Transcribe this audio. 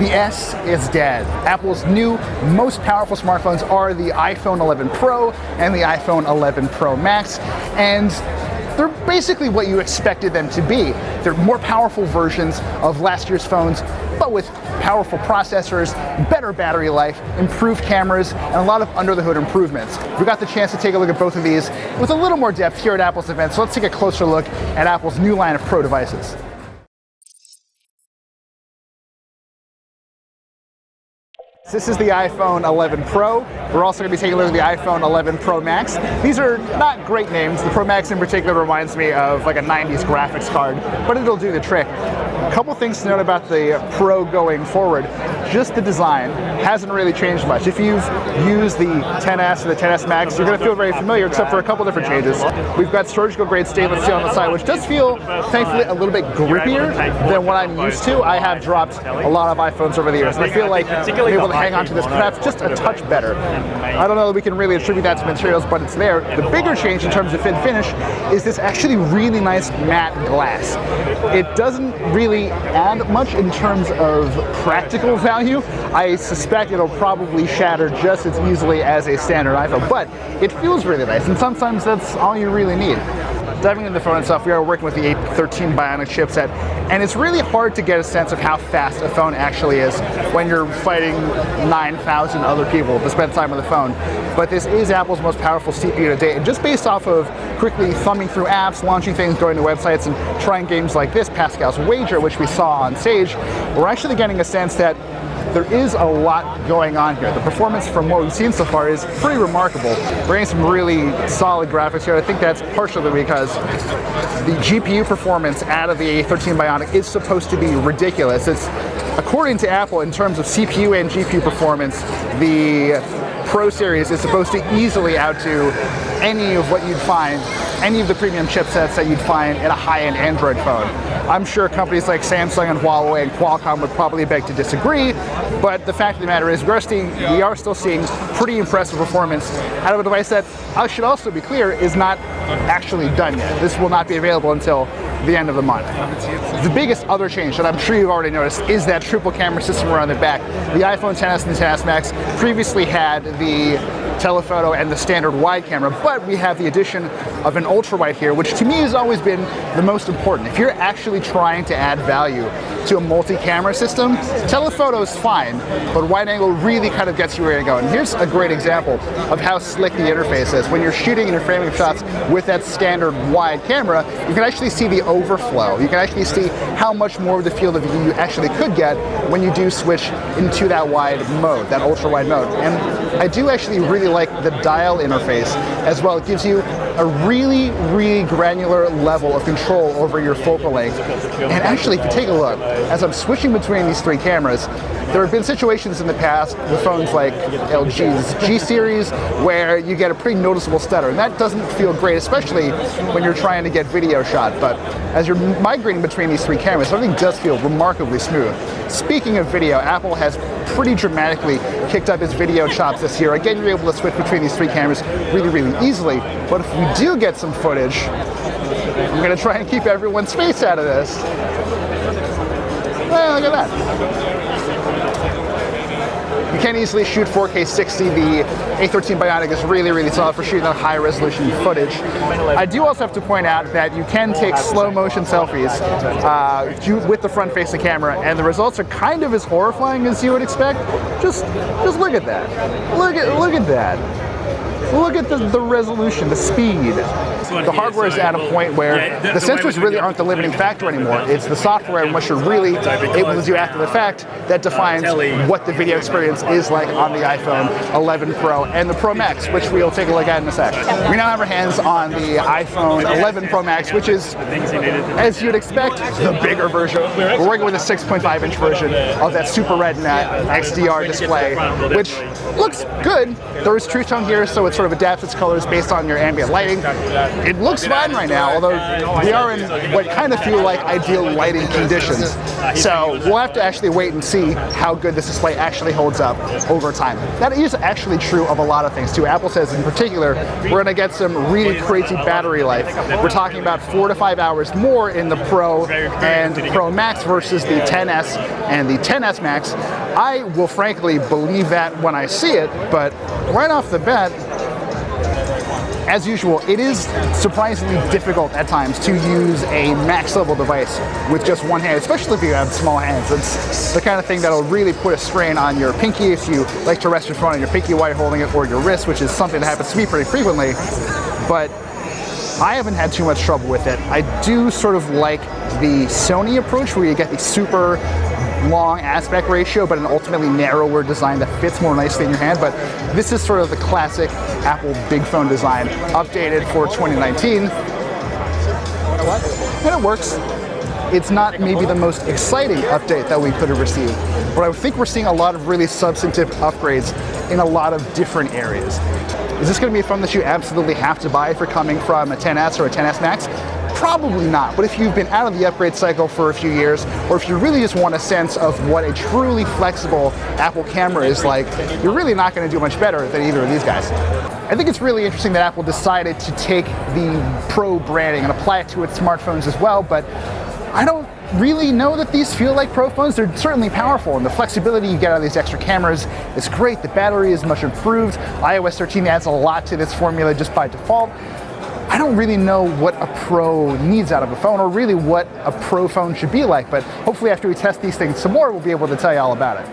The S is dead. Apple's new, most powerful smartphones are the iPhone 11 Pro and the iPhone 11 Pro Max, and they're basically what you expected them to be. They're more powerful versions of last year's phones, but with powerful processors, better battery life, improved cameras, and a lot of under-the-hood improvements. We got the chance to take a look at both of these with a little more depth here at Apple's event, so let's take a closer look at Apple's new line of Pro devices. This is the iPhone 11 Pro. We're also going to be taking a look at the iPhone 11 Pro Max. These are not great names. The Pro Max in particular reminds me of like a 90s graphics card, but it'll do the trick. A couple things to note about the Pro going forward. Just the design hasn't really changed much. If you've used the XS or the XS Max, you're going to feel very familiar, except for a couple different changes. We've got surgical grade stainless steel on the side, which does feel, thankfully, a little bit grippier than what I'm used to. I have dropped a lot of iPhones over the years, and I feel like I'm able to hang on to this perhaps just a touch better. I don't know that we can really attribute that to materials, but it's there. The bigger change in terms of fit and finish is this actually really nice matte glass. It doesn't really add much in terms of practical value. I suspect it'll probably shatter just as easily as a standard iPhone, but it feels really nice, and sometimes that's all you really need. Diving into the phone itself, we are working with the A13 Bionic chipset, and it's really hard to get a sense of how fast a phone actually is when you're fighting 9,000 other people to spend time on the phone. But this is Apple's most powerful CPU to date, and just based off of quickly thumbing through apps, launching things, going to websites, and trying games like this, Pascal's Wager, which we saw on stage, we're actually getting a sense that there is a lot going on here. The performance from what we've seen so far is pretty remarkable. We're getting some really solid graphics here. I think that's partially because the GPU performance out of the A13 Bionic is supposed to be ridiculous. It's, according to Apple, in terms of CPU and GPU performance, the Pro series is supposed to easily outdo any of what you'd find, any of the premium chipsets that you'd find in a high-end Android phone. I'm sure companies like Samsung and Huawei and Qualcomm would probably beg to disagree, but the fact of the matter is we are still seeing pretty impressive performance out of a device that, I should also be clear, is not actually done yet. This will not be available until the end of the month. The biggest other change that I'm sure you've already noticed is that triple camera system around the back. The iPhone XS and the XS Max previously had the telephoto and the standard wide camera, but we have the addition of an ultra wide here, which to me has always been the most important. If you're actually trying to add value to a multi-camera system, telephoto is fine, but wide angle really kind of gets you where to go. And here's a great example of how slick the interface is. When you're shooting and you're framing shots with that standard wide camera, you can actually see the overflow. You can actually see how much more of the field of view you actually could get when you do switch into that wide mode, that ultra wide mode. And I do actually really like the dial interface as well. It gives you a really, really granular level of control over your focal length. And actually, if you take a look, as I'm switching between these three cameras, there have been situations in the past with phones like LG's G series where you get a pretty noticeable stutter, and that doesn't feel great, especially when you're trying to get video shot. But as you're migrating between these three cameras, everything does feel remarkably smooth. Speaking of video, Apple has pretty dramatically kicked up its video chops this year. Again, you're able to switch between these three cameras really, really easily. But if we do get some footage, I'm going to try and keep everyone's face out of this. Well, look at that. You can easily shoot 4K 60. The A13 Bionic is really, really solid for shooting that high resolution footage. I do also have to point out that you can take slow motion selfies with the front facing camera, and the results are kind of as horrifying as you would expect. Just look at that. Look at that. Look at the resolution, the speed. The hardware is at a point where the sensors really aren't the limiting factor anymore. It's the software and what you're really able to do after the fact that defines what the video experience is like on the iPhone 11 Pro and the Pro Max, which we'll take a look at in a sec. We now have our hands on the iPhone 11 Pro Max, which is, as you'd expect, the bigger version. We're working with a 6.5-inch version of that Super Retina XDR display, which looks good. There is True Tone here, so it sort of adapts its colors based on your ambient lighting. It looks fine right now, although we are in what kind of feel like ideal lighting conditions. So we'll have to actually wait and see how good this display actually holds up over time. That is actually true of a lot of things too. Apple says in particular, we're gonna get some really crazy battery life. We're talking about 4 to 5 hours more in the Pro and Pro Max versus the XS and the XS Max. I will frankly believe that when I see it, but right off the bat, as usual, it is surprisingly difficult at times to use a max level device with just one hand, especially if you have small hands. It's the kind of thing that'll really put a strain on your pinky if you like to rest your phone on your pinky while you're holding it, or your wrist, which is something that happens to me pretty frequently. But I haven't had too much trouble with it. I do sort of like the Sony approach where you get the super long aspect ratio, but an ultimately narrower design that fits more nicely in your hand. But this is sort of the classic Apple big phone design, updated for 2019. And it works. It's not maybe the most exciting update that we could have received, but I think we're seeing a lot of really substantive upgrades in a lot of different areas. Is this going to be a phone that you absolutely have to buy if you're coming from a XS or a XS Max? Probably not, but if you've been out of the upgrade cycle for a few years, or if you really just want a sense of what a truly flexible Apple camera is like, you're really not going to do much better than either of these guys. I think it's really interesting that Apple decided to take the Pro branding and apply it to its smartphones as well, but I don't really know that these feel like Pro phones. They're certainly powerful, and the flexibility you get out of these extra cameras is great. The battery is much improved. iOS 13 adds a lot to this formula just by default. I don't really know what a Pro needs out of a phone, or really what a Pro phone should be like, but hopefully after we test these things some more, we'll be able to tell you all about it.